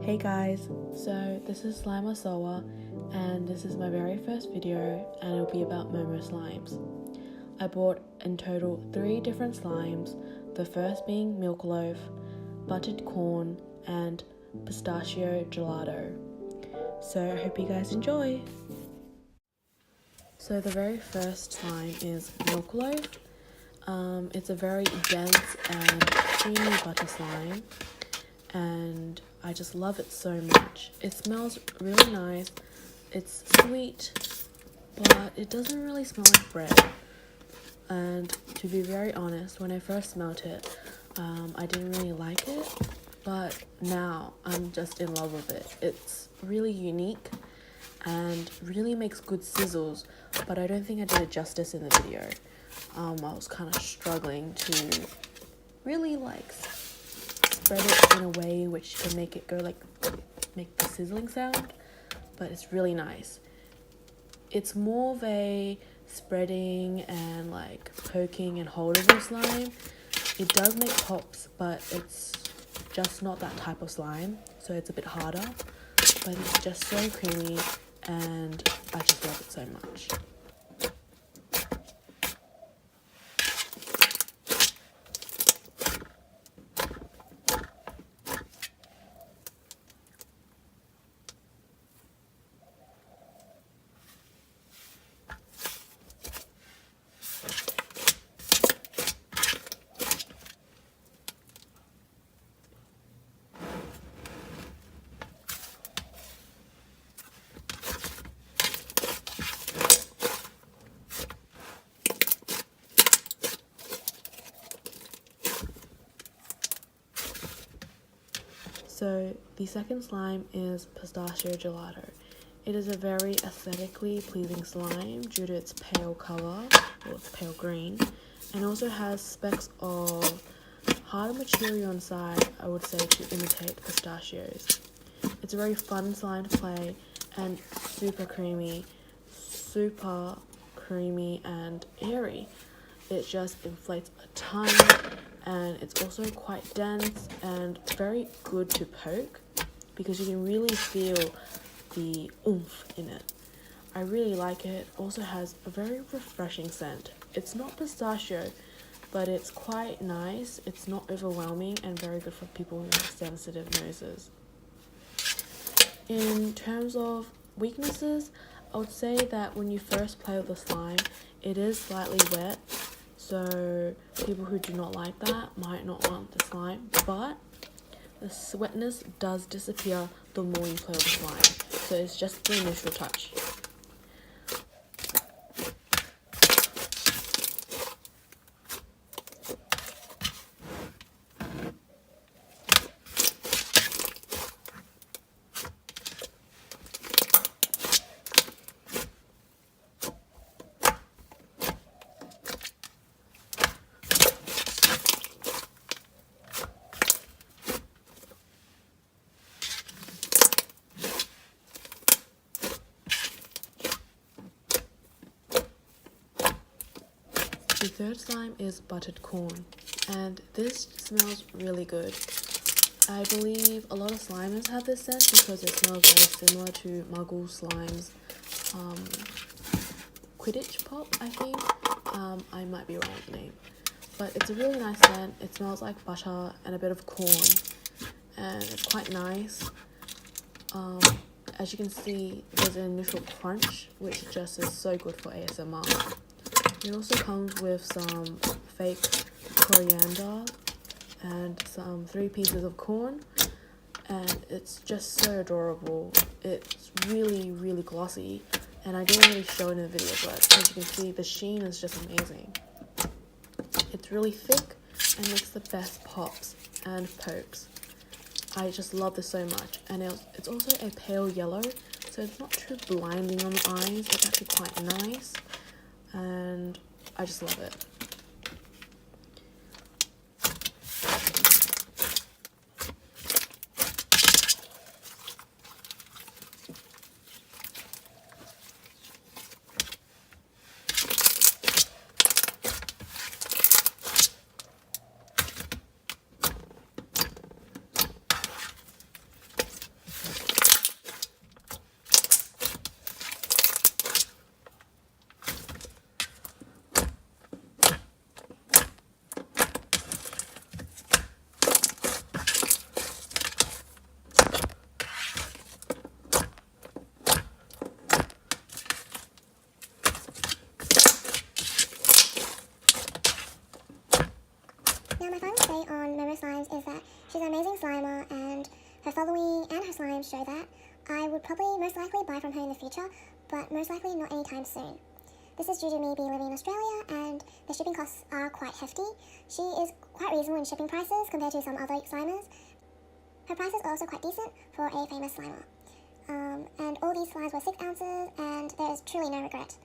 Hey guys, so this is Amusah and this is my very first video and it'll be about MomoSlimes. I bought in total 3 different slimes, the first being milk loaf, buttered corn and pistachio gelato. So I hope you guys enjoy. So the very first slime is milk loaf. It's a very dense and creamy butter slime. And I just love it so much. It smells really nice. It's sweet, but it doesn't really smell like bread. And to be very honest, when I first smelled it, I didn't really like it, but now I'm just in love with it. It's really unique and really makes good sizzles, but I don't think I did it justice in the video. I was kind of struggling to really spread it in a way which can make it go make the sizzling sound, but it's really nice. It's more of a spreading and poking and holdable slime. It does make pops, but it's just not that type of slime, so it's a bit harder, but it's just so creamy and I just love it so much. So the second slime is pistachio gelato. It is a very aesthetically pleasing slime due to its pale color, or its pale green, and also has specks of harder material inside, I would say, to imitate pistachios. It's a very fun slime to play and super creamy and airy. It just inflates a ton, and it's also quite dense and very good to poke because you can really feel the oomph in it. I really like it. Also has a very refreshing scent. It's not pistachio, but it's quite nice. It's not overwhelming and very good for people who have sensitive noses. In terms of weaknesses, I would say that when you first play with the slime, it is slightly wet. So people who do not like that might not want the slime, but the wetness does disappear the more you play with the slime. So it's just the initial touch. The third slime is buttered corn, and this smells really good. I believe a lot of slimers have this scent because it smells very similar to Muggle Slime's Quidditch pop, I think. I might be wrong with the name. But it's a really nice scent. It smells like butter and a bit of corn, and it's quite nice. As you can see, there's an initial crunch, which just is so good for ASMR. It also comes with some fake coriander and some 3 pieces of corn, and it's just so adorable. It's really, really glossy, and I didn't really show it in the video, but as you can see, the sheen is just amazing. It's really thick and makes the best pops and pokes. I just love this so much, and it's also a pale yellow, so it's not too blinding on the eyes. It's actually quite nice, and I just love it. Now my final say on MomoSlimes is that she's an amazing slimer, and her following and her slimes show that. I would probably most likely buy from her in the future, but most likely not anytime soon. This is due to me being living in Australia and the shipping costs are quite hefty. She is quite reasonable in shipping prices compared to some other slimers. Her prices are also quite decent for a famous slimer. And all these slimes were 6 ounces, and there is truly no regret.